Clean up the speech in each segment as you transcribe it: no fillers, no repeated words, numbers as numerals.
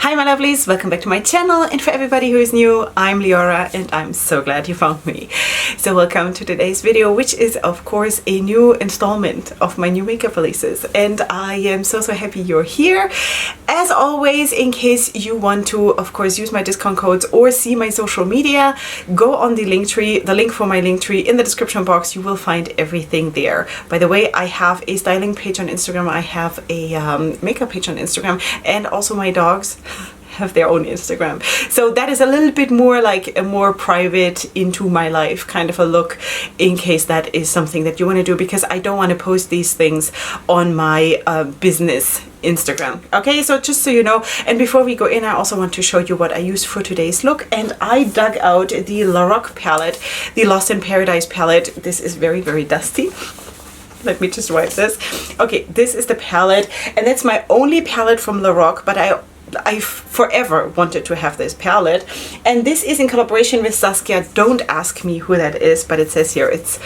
Hi my lovelies, welcome back to my channel, and for everybody who is new, I'm Leorah and I'm so glad you found me. So welcome to today's video, which is of course a new installment of my new makeup releases, and I am so happy you're here. As always, in case you want to of course use my discount codes or see my social media, go on the link tree, the link for my link tree in the description box. You will find everything there. By the way, I have a styling page on Instagram, I have a makeup page on Instagram, and also my dogs have their own Instagram. So that is a little bit more like a more private, into my life kind of a look, in case that is something that you want to do, because I don't want to post these things on my business Instagram. Okay, so just so you know. And before we go in, I also want to show you what I used for today's look, and I dug out the Leorah palette, the Lost in Paradise palette. This is very dusty. Let me just wipe this. Okay, this is the palette, and that's my only palette from Leorah, but I forever wanted to have this palette, and this is in collaboration with Saskia. Don't ask me who that is, but it says here it's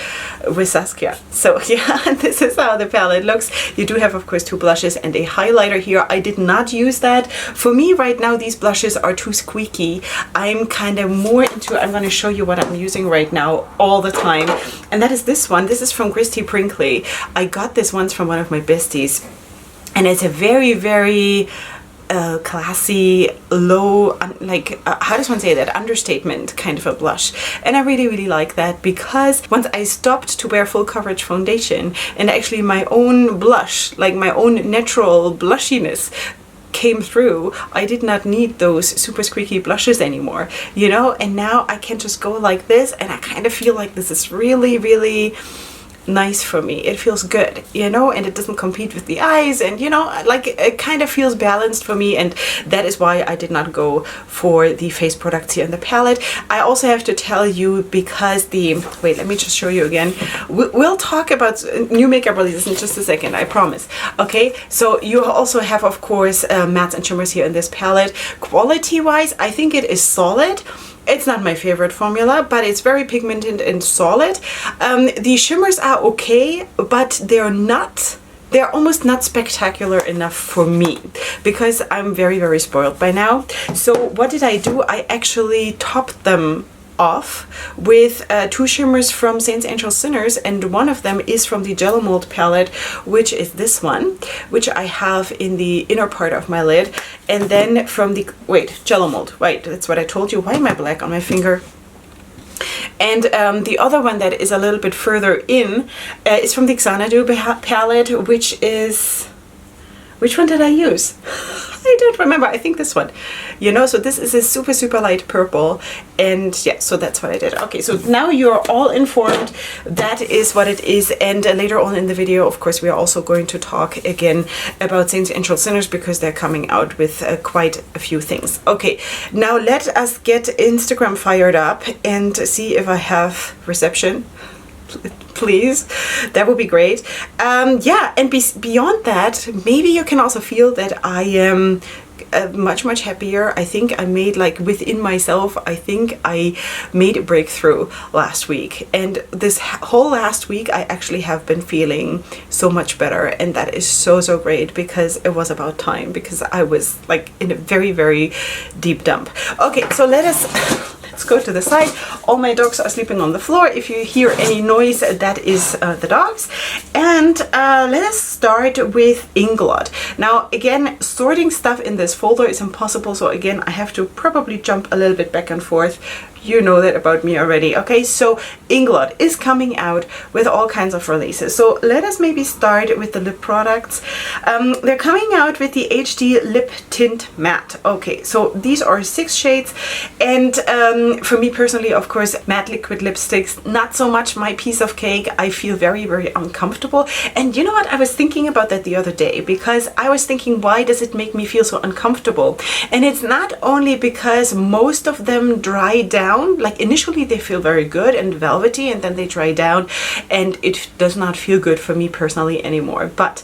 with Saskia. So yeah, this is how the palette looks. You do have of course two blushes and a highlighter here. I did not use that. For me right now, these blushes are too squeaky. I'm kind of more into, I'm going to show you what I'm using right now all the time, and that is this one. This is from Christy Brinkley. I got this once from one of my besties, and it's a very classy, low, like how does one say that, understatement kind of a blush. And I really like that, because once I stopped to wear full coverage foundation, and actually my own blush, like my own natural blushiness came through, I did not need those super squeaky blushes anymore, you know. And now I can just go like this, and I kind of feel like this is really nice for me. It feels good, you know, and it doesn't compete with the eyes, and you know, like it kind of feels balanced for me, and that is why I did not go for the face products here in the palette. I also have to tell you, because the, wait, let me just show you again. We'll talk about new makeup releases in just a second, I promise. Okay, so you also have of course mattes and shimmers here in this palette. Quality wise, I think it is solid. It's not my favorite formula, but it's very pigmented and solid. The shimmers are okay, but they're almost not spectacular enough for me, because I'm very spoiled by now. So what did I do? I actually topped them off with two shimmers from Saints, Angels, Sinners, and one of them is from the Jello Mold palette, which is this one, which I have in the inner part of my lid. And then from the, wait, Jello Mold, right, that's what I told you. Why am I black on my finger? And the other one that is a little bit further in is from the Xanadu palette, which is, which one did I use? I don't remember. I think this one, you know. So this is a super light purple, and yeah, so that's what I did. Okay, so now you're all informed. That is what it is. And later on in the video, of course, we are also going to talk again about Saints, Angels, Sinners, because they're coming out with quite a few things. Okay, now let us get Instagram fired up and see if I have reception. Please, that would be great. Yeah, and beyond that, maybe you can also feel that I am much happier. I think I made, like, within myself, I think I made a breakthrough last week, and this whole last week I actually have been feeling so much better, and that is so great, because it was about time, because I was like in a very deep dump. Okay, so let's go to the side. All my dogs are sleeping on the floor. If you hear any noise, that is the dogs. And let us start with Inglot. Now again, sorting stuff in this folder is impossible, so again I have to probably jump a little bit back and forth. You know that about me already. Okay, so Inglot is coming out with all kinds of releases. So let us maybe start with the lip products. They're coming out with the HD Lip Tint Matte. Okay, so these are 6 shades, and for me personally, of course, matte liquid lipsticks, not so much my piece of cake. I feel very uncomfortable. And you know what? I was thinking about that the other day, because I was thinking, why does it make me feel so uncomfortable? And it's not only because most of them dry down. Like initially they feel very good and velvety, and then they dry down, and it does not feel good for me personally anymore. But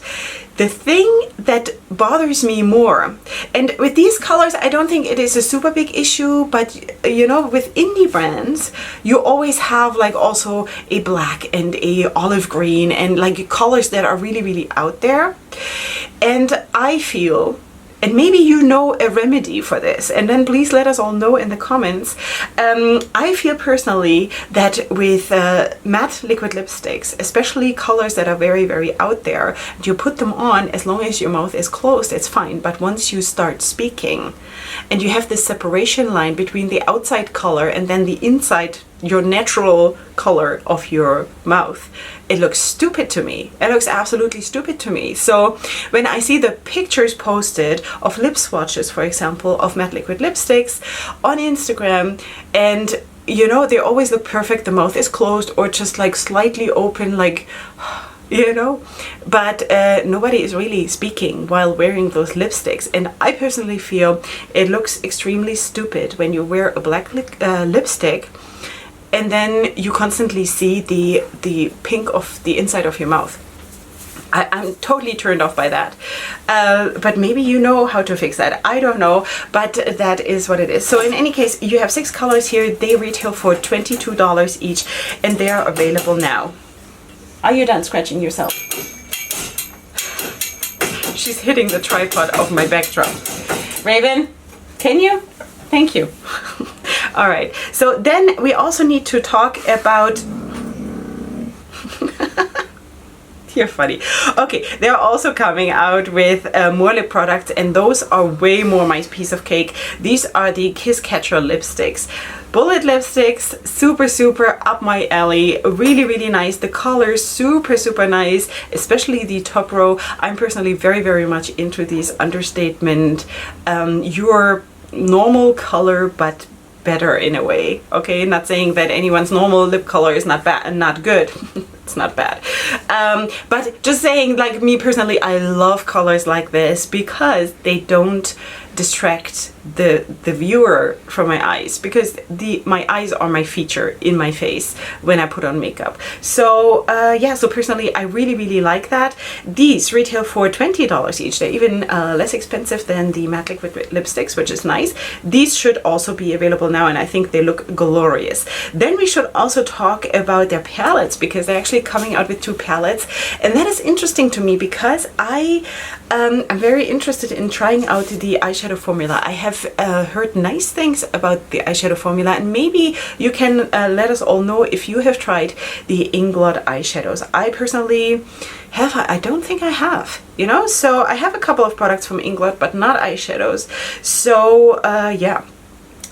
the thing that bothers me more, and with these colors I don't think it is a super big issue, but you know, with indie brands you always have like also a black and a olive green, and like colors that are really out there. And I feel And maybe you know a remedy for this, and then please let us all know in the comments. I feel personally that with matte liquid lipsticks, especially colors that are very, very out there, you put them on as long as your mouth is closed, it's fine. But once you start speaking and you have this separation line between the outside color and then the inside, your natural color of your mouth, it looks stupid to me. It looks absolutely stupid to me. So when I see the pictures posted of lip swatches, for example, of matte liquid lipsticks on Instagram, and you know, they always look perfect, the mouth is closed or just like slightly open, like, you know, but nobody is really speaking while wearing those lipsticks. And I personally feel it looks extremely stupid when you wear a black lipstick and then you constantly see the pink of the inside of your mouth. I'm totally turned off by that. But maybe you know how to fix that. I don't know, but that is what it is. So in any case, you have 6 colors here. They retail for $22 each, and they are available now. Are you done scratching yourself? She's hitting the tripod of my backdrop. Raven, can you? Thank you. All right, so then we also need to talk about you're funny. Okay, they're also coming out with more lip products, and those are way more my piece of cake. These are the Kiss Catcher lipsticks. Bullet lipsticks, super up my alley. Really, really nice. The colors, super nice, especially the top row. I'm personally very, very much into these understatement, your normal color, but better in a way. Okay, not saying that anyone's normal lip color is not bad and not good. It's not bad, but just saying, like, me personally, I love colors like this because they don't distract the viewer from my eyes, because my eyes are my feature in my face when I put on makeup. So yeah, so personally I really like that. These retail for $20 each. They're even less expensive than the matte liquid lipsticks, which is nice. These should also be available now, and I think they look glorious. Then we should also talk about their palettes, because they're actually coming out with 2 palettes, and that is interesting to me because I'm very interested in trying out the eyeshadow formula. I have heard nice things about the eyeshadow formula, and maybe you can let us all know if you have tried the Inglot eyeshadows. I personally have. I don't think I have, you know, so I have a couple of products from Inglot, but not eyeshadows. So yeah,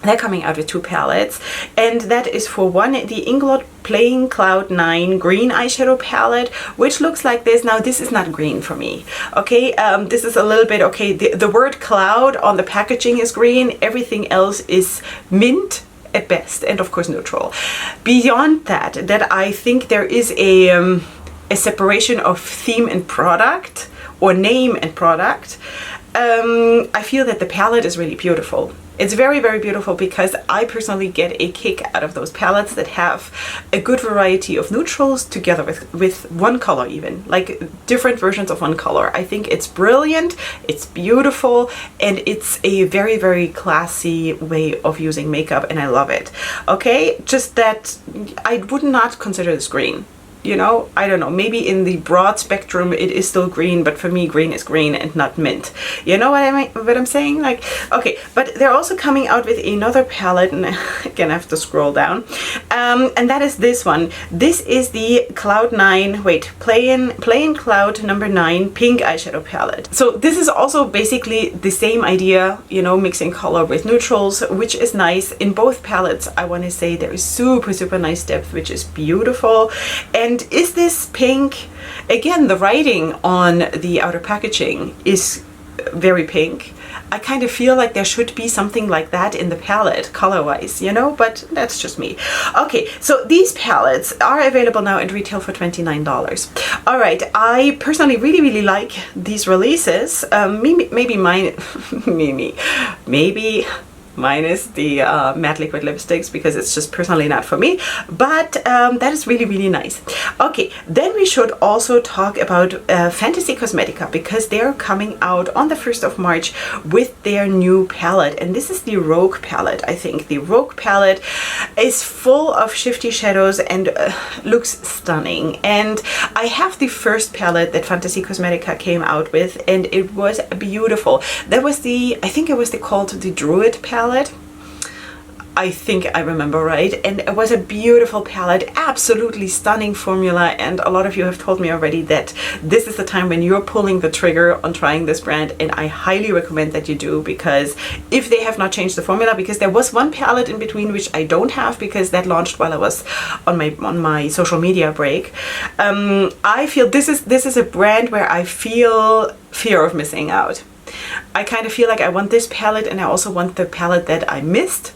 they're coming out with 2 palettes, and that is for one, the Inglot Plain Cloud 9 green eyeshadow palette, which looks like this. Now this is not green for me, okay. This is a little bit, okay, the word cloud on the packaging is green, everything else is mint at best, and of course neutral. Beyond that I think there is a separation of theme and product, or name and product. I feel that the palette is really beautiful. It's very beautiful, because I personally get a kick out of those palettes that have a good variety of neutrals together with one color, even like different versions of one color. I think it's brilliant, it's beautiful, and it's a very classy way of using makeup, and I love it. Okay, just that I would not consider this green. You know, I don't know, maybe in the broad spectrum it is still green, but for me green is green and not mint. You know what I'm saying? Like, okay, but they're also coming out with another palette, and again I have to scroll down, and that is this one. This is the Cloud 9, Plain Cloud number 9 pink eyeshadow palette. So this is also basically the same idea, you know, mixing color with neutrals, which is nice. In both palettes, I want to say there is super nice depth, which is beautiful. And is this pink? Again, the writing on the outer packaging is very pink. I kind of feel like there should be something like that in the palette color-wise, you know, but that's just me. Okay, so these palettes are available now and retail for $29. All right, I personally really like these releases. Maybe minus the matte liquid lipsticks, because it's just personally not for me, but that is really nice. Okay, then we should also talk about Fantasy Cosmetica, because they're coming out on the 1st of March with their new palette, and this is the Rogue palette. I think the Rogue palette is full of shifty shadows and looks stunning. And I have the first palette that Fantasy Cosmetica came out with, and it was beautiful. That was the, I think it was called the Druid palette. I think I remember right, and it was a beautiful palette, absolutely stunning formula, and a lot of you have told me already that this is the time when you're pulling the trigger on trying this brand, and I highly recommend that you do, because if they have not changed the formula, because there was one palette in between which I don't have because that launched while I was on my social media break. I feel this is a brand where I feel fear of missing out. I kind of feel like I want this palette, and I also want the palette that I missed.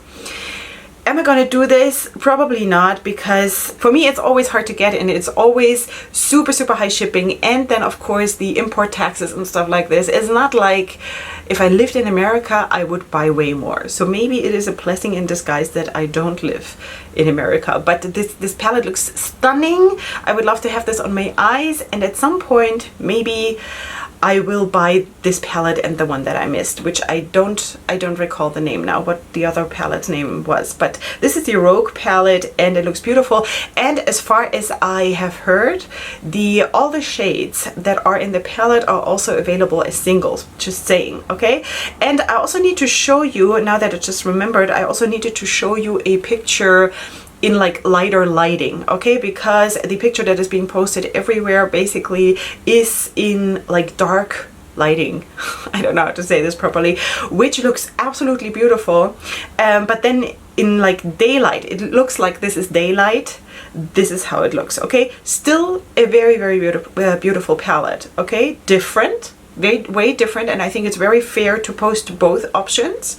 Am I gonna do this? Probably not, because for me it's always hard to get, and it's always super high shipping, and then of course the import taxes and stuff like this. It's not like if I lived in America I would buy way more. So maybe it is a blessing in disguise that I don't live in America. But this palette looks stunning. I would love to have this on my eyes, and at some point maybe I will buy this palette and the one that I missed, which I don't recall the name now, what the other palette's name was. But this is the Rogue palette, and it looks beautiful. And as far as I have heard, all the shades that are in the palette are also available as singles. Just saying, okay? And I also need to show you, now that I just remembered, I also needed to show you a picture in like lighter lighting, okay, because the picture that is being posted everywhere basically is in like dark lighting. I don't know how to say this properly, which looks absolutely beautiful, but then in like daylight it looks like this is daylight. This is how it looks, okay? Still a very beautiful palette, okay? Different, way different, and I think it's very fair to post both options.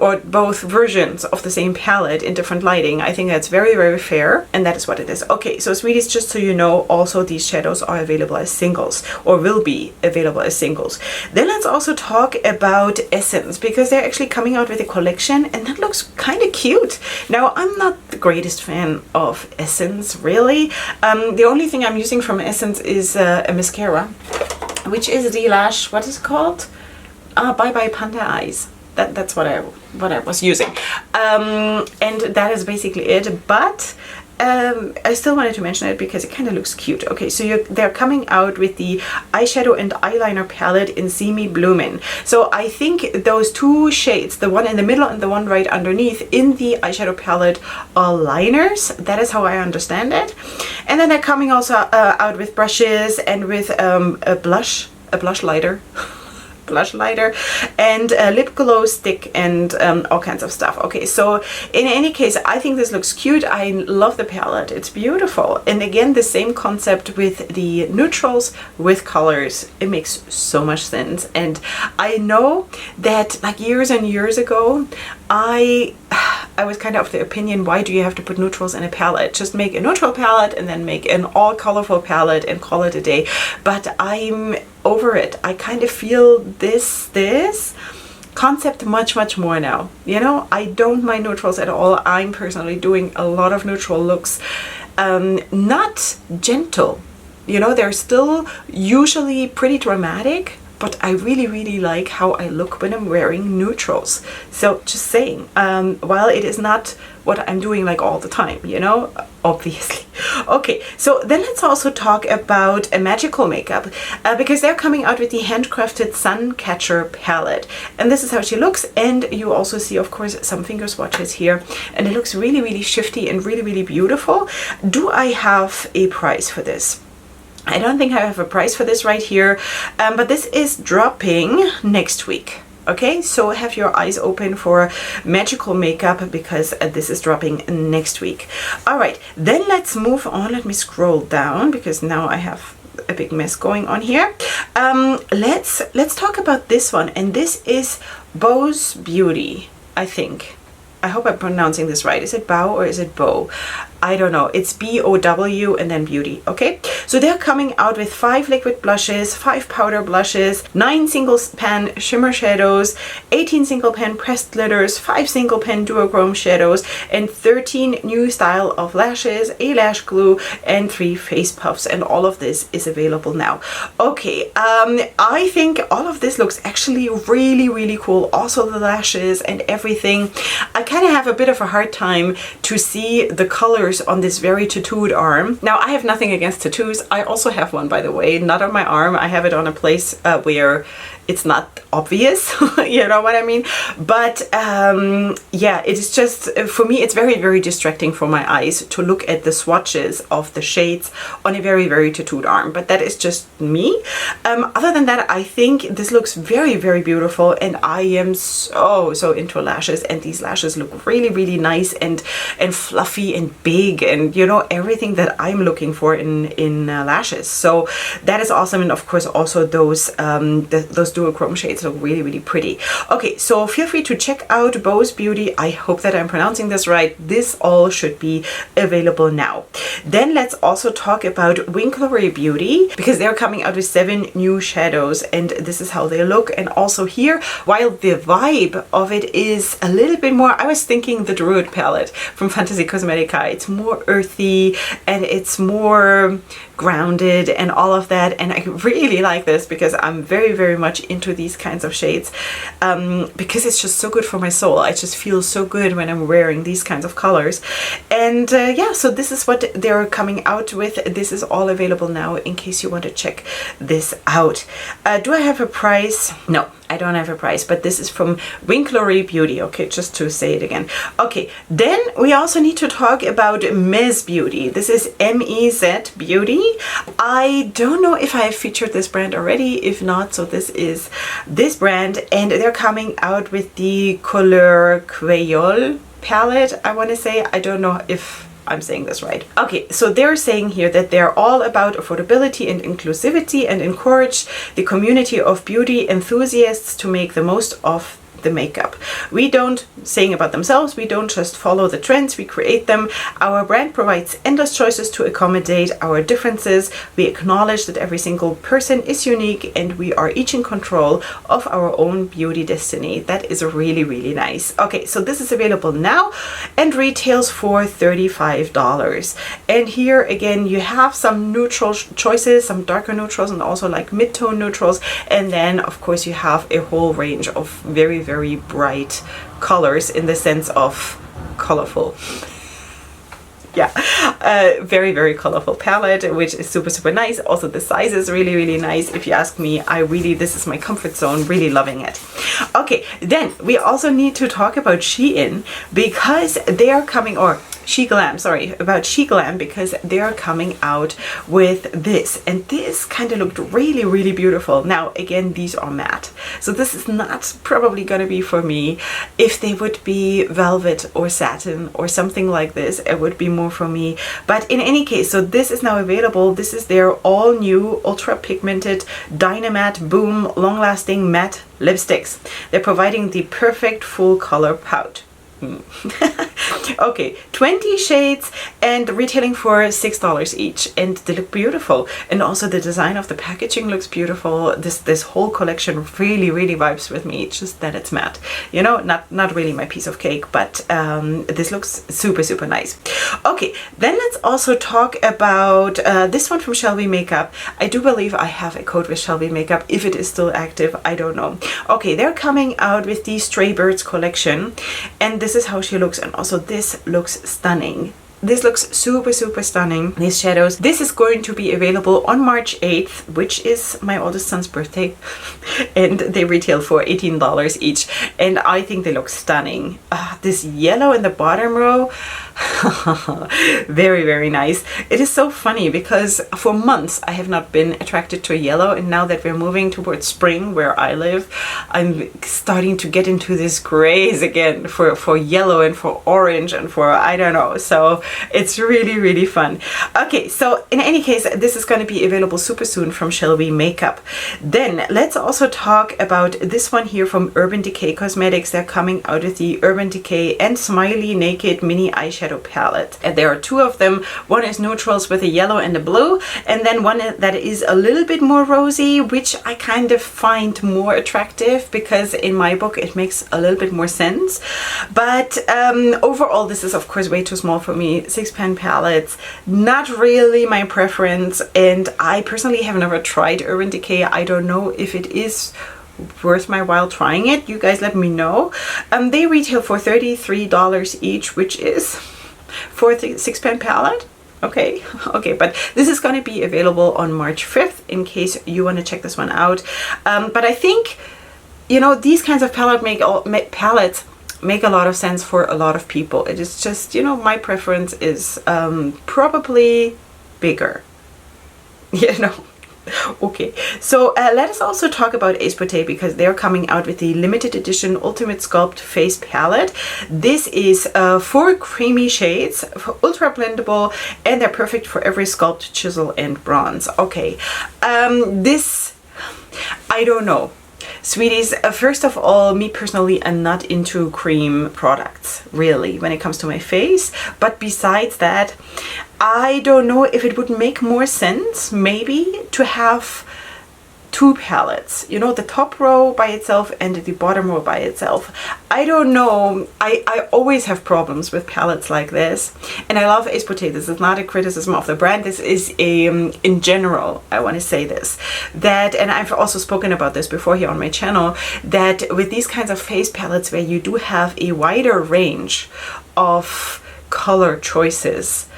Or both versions of the same palette in different lighting. I think that's very fair, and that is what it is. Okay, so sweeties, just so you know, also these shadows are available as singles, or will be available as singles. Then let's also talk about Essence, because they're actually coming out with a collection, and that looks kind of cute. Now, I'm not the greatest fan of Essence, really. The only thing I'm using from Essence is a mascara, which is the lash, what is it called? Bye Bye Panda Eyes. That's what I was using, and that is basically it. But I still wanted to mention it because it kind of looks cute. Okay, so they're coming out with the eyeshadow and eyeliner palette in See Me Bloomin'. So I think those two shades, the one in the middle and the one right underneath in the eyeshadow palette, are liners. That is how I understand it. And then they're coming also out with brushes and with a blush lighter. Blush lighter and a lip glow stick and all kinds of stuff. Okay, so in any case, I think this looks cute. I love the palette. It's beautiful. And again, the same concept with the neutrals with colors. It makes so much sense. And I know that like years and years ago, I was kind of the opinion, why do you have to put neutrals in a palette? Just make a neutral palette and then make an all colorful palette and call it a day. But I'm over it. I kind of feel this concept much more now. You know, I don't mind neutrals at all. I'm personally doing a lot of neutral looks, not gentle. You know, they're still usually pretty dramatic, but I really like how I look when I'm wearing neutrals. So just saying, while it is not what I'm doing like all the time, you know, obviously. Okay, so then let's also talk about a magical makeup, because they're coming out with the handcrafted Sun Catcher palette. And this is how she looks, and you also see, of course, some finger swatches here, and it looks really shifty and really beautiful. Do I have a price for this? I don't think I have a price for this right here, but this is dropping next week. Okay, so have your eyes open for magical makeup, because this is dropping next week. All right, then let's move on. Let me scroll down, because now I have a big mess going on here. Let's talk about this one, and this is Bose Beauty, I think. I hope I'm pronouncing this right. Is it Bow or is it Bow? I don't know, it's BOW and then Beauty, okay? So they're coming out with 5 liquid blushes, 5 powder blushes, 9 single pan shimmer shadows, 18 single pan pressed glitters, 5 single pan duochrome shadows, and 13 new style of lashes, a lash glue, and 3 face puffs, and all of this is available now. Okay, I think all of this looks actually really cool. Also the lashes and everything. I kind of have a bit of a hard time to see the colors on this very tattooed arm. Now, I have nothing against tattoos. I also have one, by the way, not on my arm. I have it on a place where it's not obvious, you know what I mean? But yeah, it is just, for me, it's very distracting for my eyes to look at the swatches of the shades on a very tattooed arm. But that is just me. Other than that, I think this looks very beautiful, and I am so into lashes, and these lashes look really nice and fluffy and big, and you know, everything that I'm looking for in lashes. So that is awesome. And of course also those duochrome shades look really pretty. Okay, so feel free to check out Bose Beauty. I hope that I'm pronouncing this right. This all should be available now. Then let's also talk about Winkler Beauty, because they're coming out with 7 new shadows, and this is how they look. And also here, while the vibe of it is a little bit more, I was thinking the Druid palette from Fantasy Cosmetica. It's more earthy and it's more grounded and all of that, and I really like this because I'm very much into these kinds of shades, because it's just so good for my soul. I just feel so good when I'm wearing these kinds of colors. And yeah, so this is what they're coming out with. This is all available now in case you want to check this out. Do I have a price? No, I don't have a price, but this is from Winkler Beauty. Okay, just to say it again. Okay, then we also need to talk about Bose Beauty. This is MEZ Beauty. I don't know if I have featured this brand already. If not, so this is this brand, and they're coming out with the color Crayol palette, I want to say. I don't know if I'm saying this right. Okay, so they're saying here that they're all about affordability and inclusivity, and encourage the community of beauty enthusiasts to make the most of the makeup. We don't, saying about themselves, we don't just follow the trends, we create them. Our brand provides endless choices to accommodate our differences. We acknowledge that every single person is unique, and we are each in control of our own beauty destiny. That is really nice. Okay, so this is available now and retails for $35. And here again, you have some neutral choices, some darker neutrals, and also like mid-tone neutrals. And then of course you have a whole range of very bright colors, in the sense of colorful. Yeah, very colorful palette, which is super nice. Also the size is really nice. If you ask me, this is my comfort zone, really loving it. Okay, then we also need to talk about Shein, because they are coming, or SheGlam, sorry, about SheGlam, because they're coming out with this, and this kind of looked really beautiful. Now again, these are matte, so this is not probably gonna be for me. If they would be velvet or satin or something like this, it would be more for me. But in any case, so this is now available. This is their all new ultra pigmented Dynamatte Boom long lasting matte lipsticks. They're providing the perfect full color pout. Okay, 20 shades and retailing for $6 each, and they look beautiful. And also the design of the packaging looks beautiful. This whole collection really vibes with me. It's just that it's matte, you know, not really my piece of cake, but this looks super nice. Okay, then let's also talk about this one from Shelby Makeup. I do believe I have a code with Shelby Makeup. If it is still active, I don't know. Okay, they're coming out with the Stray Birds collection, and this is how she looks. And also this looks stunning. This looks super stunning, these shadows. This is going to be available on March 8th, which is my oldest son's birthday, and they retail for $18 each, and I think they look stunning. This yellow in the bottom row, very nice. It is so funny because for months I have not been attracted to yellow, and now that we're moving towards spring where I live, I'm starting to get into this craze again for yellow and for orange and for, I don't know, so it's really fun. Okay, so in any case, this is going to be available super soon from Shelby Makeup. Then let's also talk about this one here from Decay Cosmetics. They're coming out of the Urban Decay and Smiley Naked Mini Eyeshadow palette. And there are two of them. One is neutrals with a yellow and a blue, and then one that is a little bit more rosy, which I kind of find more attractive because in my book it makes a little bit more sense. But overall, this is of course way too small for me. 6 pan palettes, not really my preference, and I personally have never tried Urban Decay. I don't know if it is worth my while trying it. You guys let me know. They retail for $33 each, which is for the 6 pan palette. Okay, but this is going to be available on March 5th in case you want to check this one out. But I think, you know, these kinds of palettes make a lot of sense for a lot of people. It is just, you know, my preference is probably bigger, you know. Okay, so let us also talk about Beaute, because they're coming out with the limited edition Ultimate Sculpt Face Palette. This is 4 creamy shades, ultra blendable, and they're perfect for every sculpt, chisel, and bronze. Okay, this, I don't know. Sweeties, first of all, me personally, I'm not into cream products, really, when it comes to my face. But besides that, I don't know if it would make more sense, maybe, to have 2 palettes. You know, the top row by itself and the bottom row by itself. I don't know. I always have problems with palettes like this. And I love Beaute. This is not a criticism of the brand. This is a, in general, I want to say this. That, and I've also spoken about this before here on my channel, that with these kinds of face palettes where you do have a wider range of color choices,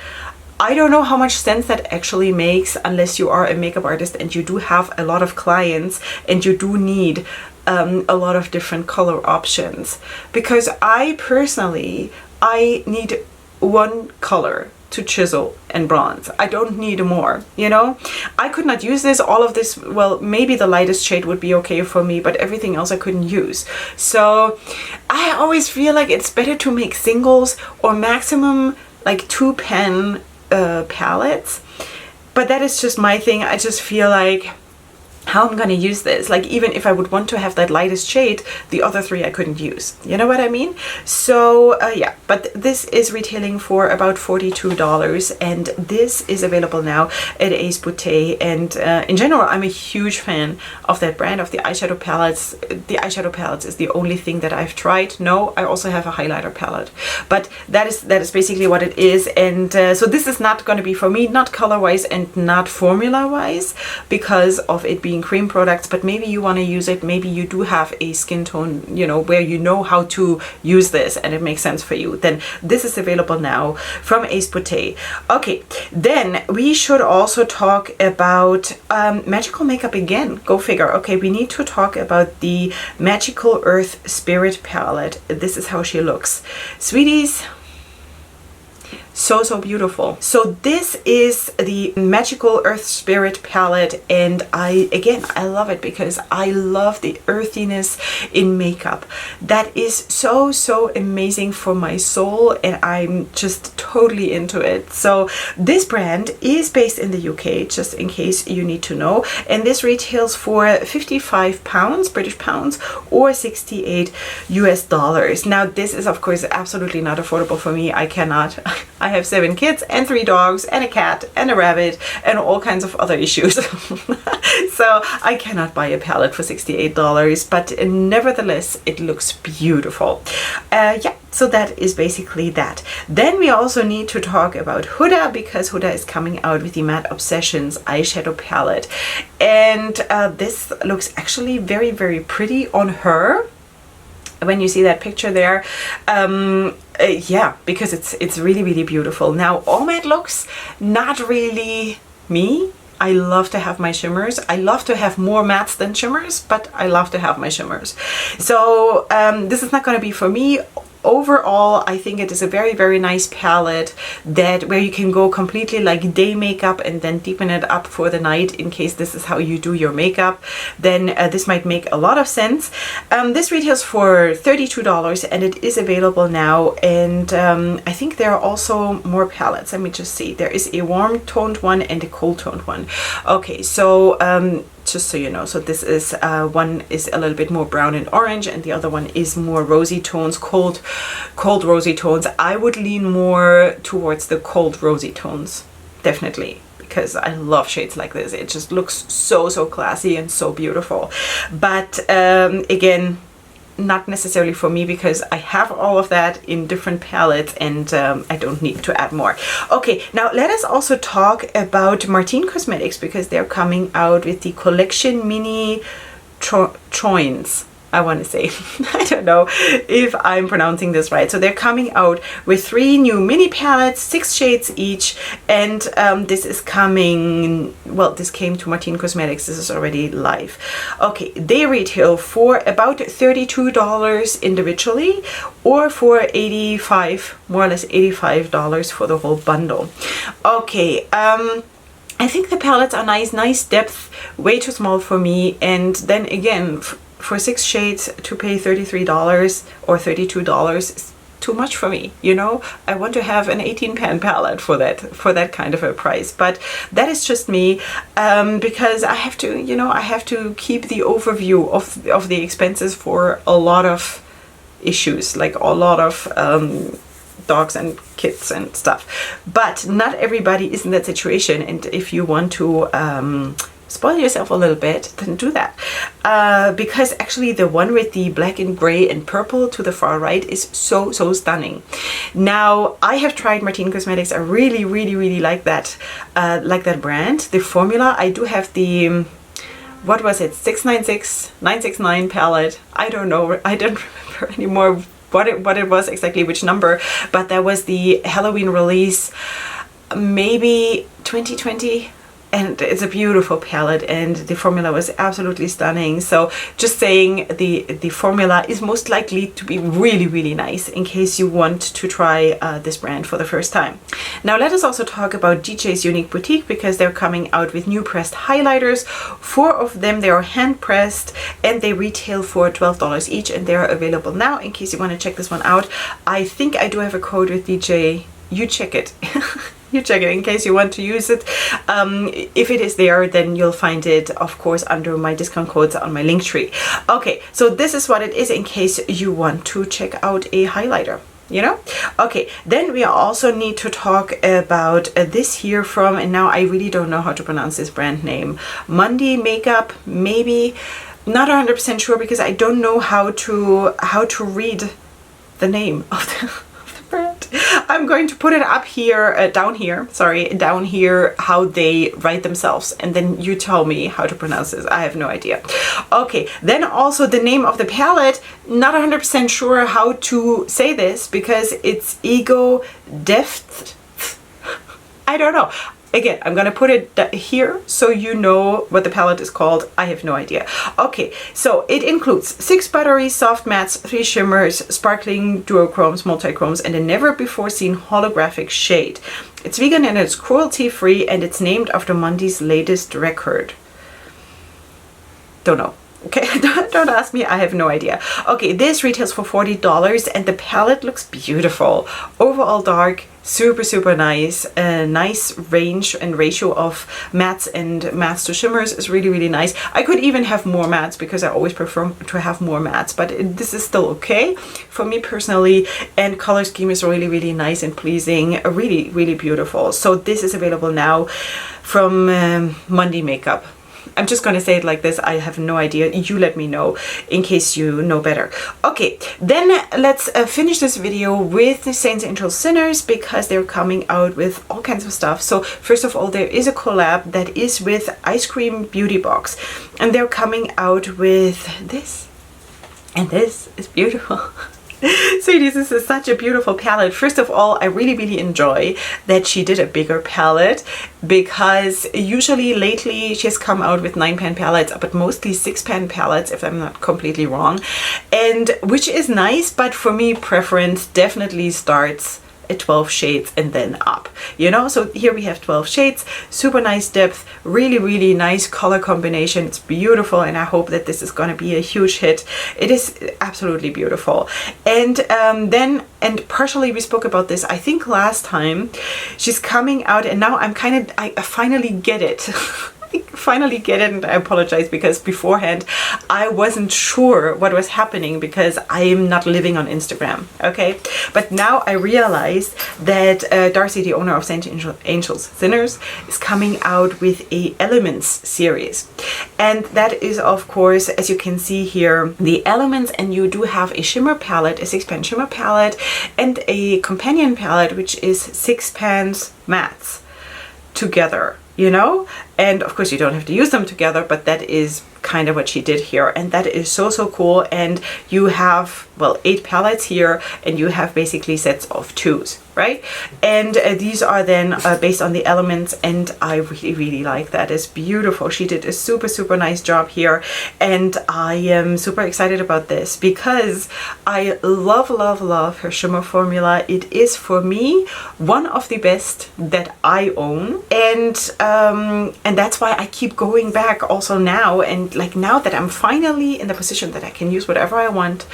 I don't know how much sense that actually makes unless you are a makeup artist and you do have a lot of clients and you do need a lot of different color options. Because I personally, I need one color to chisel and bronze. I don't need more, you know. I could not use this, all of this, well, maybe the lightest shade would be okay for me, but everything else I couldn't use. So I always feel like it's better to make singles or maximum like 2 pen palettes, but that is just my thing. I just feel like how I'm gonna use this, like even if I would want to have that lightest shade, the other 3 I couldn't use, you know what I mean? So yeah, but this is retailing for about $42, and this is available now at Beaute. And in general, I'm a huge fan of that brand, of the eyeshadow palettes. The eyeshadow palettes is the only thing that I've tried. No, I also have a highlighter palette, but that is basically what it is. And so this is not going to be for me, not color wise and not formula wise, because of it being cream products. But maybe you want to use it, maybe you do have a skin tone, you know, where you know how to use this and it makes sense for you, then this is available now from Beaute. Okay, then we should also talk about magical makeup again. Go figure. Okay, we need to talk about the Magical Earth Spirit palette. This is how she looks, sweeties. So beautiful. So this is the Magical Earth Spirit palette, and I love it because I love the earthiness in makeup. That is so amazing for my soul, and I'm just totally into it. So this brand is based in the UK, just in case you need to know, and this retails for £55 British pounds or 68 US dollars. Now this is of course absolutely not affordable for me. I cannot. I have 7 kids and 3 dogs and a cat and a rabbit and all kinds of other issues. So I cannot buy a palette for $68, but nevertheless it looks beautiful. Yeah, so that is basically that. Then we also need to talk about Huda, because Huda is coming out with the Matte Obsessions eyeshadow palette, and this looks actually very pretty on her. When you see that picture there, yeah, because it's really beautiful. Now all matte looks, not really me. I love to have my shimmers. I love to have more mattes than shimmers, but I love to have my shimmers. So this is not going to be for me. Overall, I think it is a very nice palette that where you can go completely like day makeup and then deepen it up for the night in case this is how you do your makeup. Then this might make a lot of sense. This retails for $32 and it is available now. And I think there are also more palettes. Let me just see. There is a warm toned one and a cool toned one. Okay, so just so you know. So this is one is a little bit more brown and orange, and the other one is more rosy tones, cold rosy tones. I would lean more towards the cold rosy tones, definitely, because I love shades like this. It just looks so classy and so beautiful. But again, not necessarily for me, because I have all of that in different palettes, and I don't need to add more. Okay, now let us also talk about Martine Cosmetics, because they're coming out with the collection mini Troins, I want to say. I don't know if I'm pronouncing this right. So they're coming out with 3 new mini palettes, 6 shades each, and this is coming, well, this came to Martine Cosmetics. This is already live. Okay, they retail for about $32 individually, or for $85, more or less $85 for the whole bundle. Okay, I think the palettes are nice depth, way too small for me, and then again, for 6 shades to pay $33 or $32 is too much for me, you know. I want to have an 18 pan palette for that kind of a price, but that is just me, because I have to, you know, I have to keep the overview of the expenses for a lot of issues, like a lot of dogs and kids and stuff. But not everybody is in that situation, and if you want to spoil yourself a little bit, then do that, because actually the one with the black and gray and purple to the far right is so stunning. Now, I have tried Martine Cosmetics. I really like that brand. The formula, I do have the what was it, 969 palette. I don't know, I don't remember anymore what it was exactly, which number, but that was the Halloween release, maybe 2020. And it's a beautiful palette, and the formula was absolutely stunning. So just saying, the formula is most likely to be really nice in case you want to try this brand for the first time. Now let us also talk about Decay's Unique Boutique, because they're coming out with new pressed highlighters. 4 of them, they are hand pressed, and they retail for $12 each, and they are available now in case you want to check this one out. I think I do have a code with DJ. You check it. You check it in case you want to use it. If it is there, then you'll find it, of course, under my discount codes on my link tree. Okay, so this is what it is in case you want to check out a highlighter, you know. Okay, then we also need to talk about this here from, and now I really don't know how to pronounce this brand name, Monday Makeup, maybe, not 100% sure, because I don't know how to read the name of the brand. I'm going to put it up here, down here, how they write themselves, and then you tell me how to pronounce this. I have no idea. Okay, then also the name of the palette, not 100% sure how to say this, because it's Ego Deft. I don't know. Again, I'm gonna put it here so you know what the palette is called. I have no idea. Okay, so it includes 6 buttery soft mattes, 3 shimmers, sparkling duochromes, multi-chromes, and a never before seen holographic shade. It's vegan and it's cruelty free, and it's named after Monday's latest record. Don't know. Okay, don't ask me, I have no idea. Okay, this retails for $40, and the palette looks beautiful. Overall dark, super nice. A nice range and ratio of mattes and mattes to shimmers is really nice. I could even have more mattes, because I always prefer to have more mattes, but this is still okay for me personally, and color scheme is really nice and pleasing, really beautiful. So this is available now from Monday Makeup. I'm just going to say it like this. I have no idea. You let me know in case you know better. Okay, then let's finish this video with the Saints, Angels, Sinners, because they're coming out with all kinds of stuff. So first of all, there is a collab that is with Ice Cream Beauty Box, and they're coming out with this, and this is beautiful. So this is such a beautiful palette. First of all, I really enjoy that she did a bigger palette, because usually lately she has come out with 9-pan palettes, but mostly 6-pan palettes, if I'm not completely wrong, and which is nice, but for me, preference definitely starts at 12 shades and then up, you know. So here we have 12 shades, super nice depth, really nice color combination. It's beautiful, and I hope that this is going to be a huge hit. It is absolutely beautiful. And then partially we spoke about this, I think last time. She's coming out, and now I finally get it. finally get it, and I apologize because beforehand I wasn't sure what was happening because I am not living on Instagram, okay? But now I realized that Darcy, the owner of Saint Angels Sinners, is coming out with a Elements series, and that is of course, as you can see here, the Elements, and you do have a shimmer palette, a 6-pan shimmer palette, and a companion palette which is 6 pans mattes together, you know, and of course you don't have to use them together, but that is kind of what she did here, and that is so cool. And you have, well, 8 palettes here, and you have basically sets of 2s, right? And these are then based on the Elements, and I really like that. It's beautiful. She did a super nice job here, and I am super excited about this because I love her shimmer formula. It is for me one of the best that I own, and that's why I keep going back also now. And like now that I'm finally in the position that I can use whatever I want,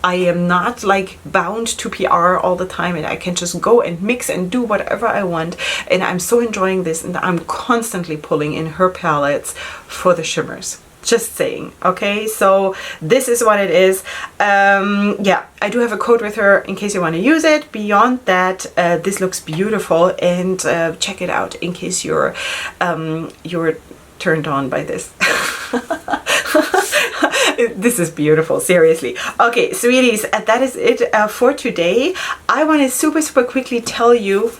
I am not like bound to PR all the time, and I can just go and mix and do whatever I want, and I'm so enjoying this, and I'm constantly pulling in her palettes for the shimmers. Just saying, okay? So this is what it is. Yeah, I do have a code with her in case you want to use it. Beyond that, this looks beautiful, and check it out in case you're turned on by this. This is beautiful, seriously. Okay, sweeties, that is it for today. I want to super quickly tell you.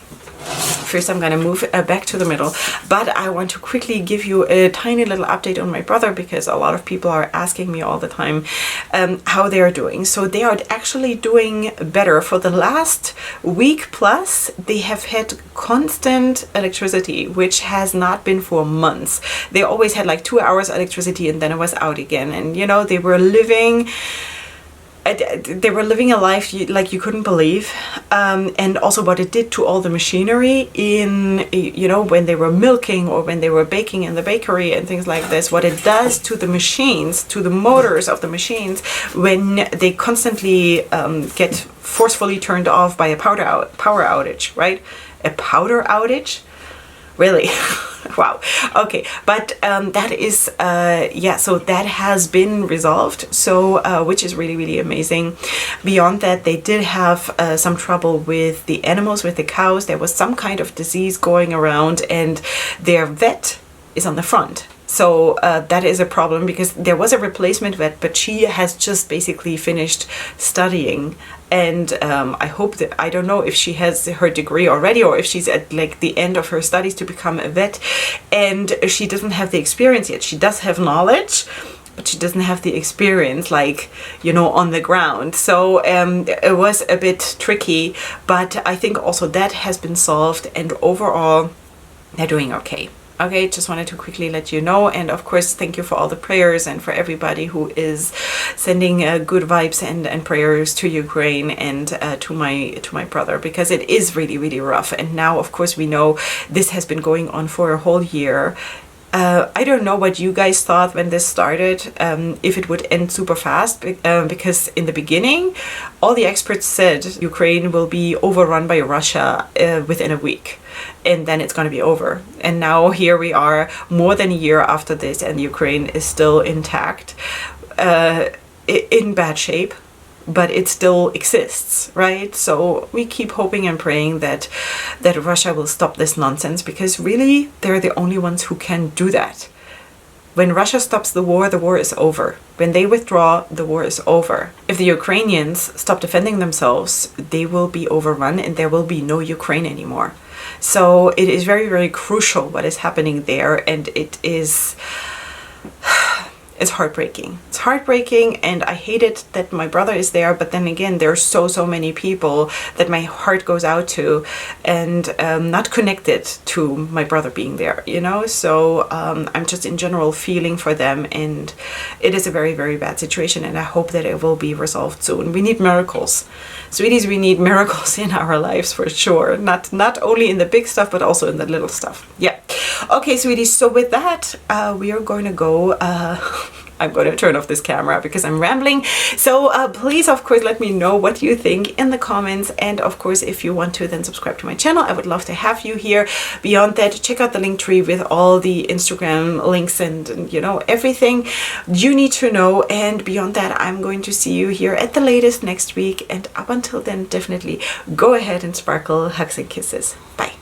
First, I'm going to move back to the middle, but I want to quickly give you a tiny little update on my brother, because a lot of people are asking me all the time how they are doing. So they are actually doing better. For the last week plus, they have had constant electricity, which has not been for months. They always had like 2 hours electricity, and then it was out again. And you know, they were living a life like you couldn't believe, and also what it did to all the machinery in, you know, when they were milking or when they were baking in the bakery and things like this, what it does to the machines, to the motors of the machines, when they constantly get forcefully turned off by a power outage, right? A powder outage? Really? Wow. Okay, but that is yeah, so that has been resolved, so which is really amazing. Beyond that, they did have some trouble with the animals, with the cows. There was some kind of disease going around, and their vet is on the front. So that is a problem, because there was a replacement vet, but she has just basically finished studying, and I hope that, I don't know if she has her degree already or if she's at like the end of her studies to become a vet, and she doesn't have the experience yet. She does have knowledge, but she doesn't have the experience, like, you know, on the ground. So it was a bit tricky, but I think also that has been solved, and overall they're doing okay. Okay, just wanted to quickly let you know, and of course thank you for all the prayers and for everybody who is sending good vibes and prayers to Ukraine and to my brother, because it is really rough. And now of course we know this has been going on for a whole year. I don't know what you guys thought when this started, if it would end super fast, because in the beginning all the experts said Ukraine will be overrun by Russia within a week, and then it's going to be over. And now here we are more than a year after this, and Ukraine is still intact, in bad shape, but it still exists, right? So we keep hoping and praying that Russia will stop this nonsense, because really they're the only ones who can do that. When Russia stops the war is over. When they withdraw, the war is over. If the Ukrainians stop defending themselves, they will be overrun, and there will be no Ukraine anymore. So it is very crucial what is happening there, and it is... It's heartbreaking. It's heartbreaking, and I hate it that my brother is there, but then again, there are so many people that my heart goes out to, and not connected to my brother being there, you know? So I'm just in general feeling for them, and it is a very bad situation, and I hope that it will be resolved soon. We need miracles. Sweeties, we need miracles in our lives for sure. Not only in the big stuff, but also in the little stuff. Yeah. Okay, sweeties, so with that, we are going to go... I'm going to turn off this camera because I'm rambling. So please, of course, let me know what you think in the comments. And of course, if you want to, then subscribe to my channel. I would love to have you here. Beyond that, check out the link tree with all the Instagram links and you know, everything you need to know. And beyond that, I'm going to see you here at the latest next week. And up until then, definitely go ahead and sparkle. Hugs and kisses. Bye.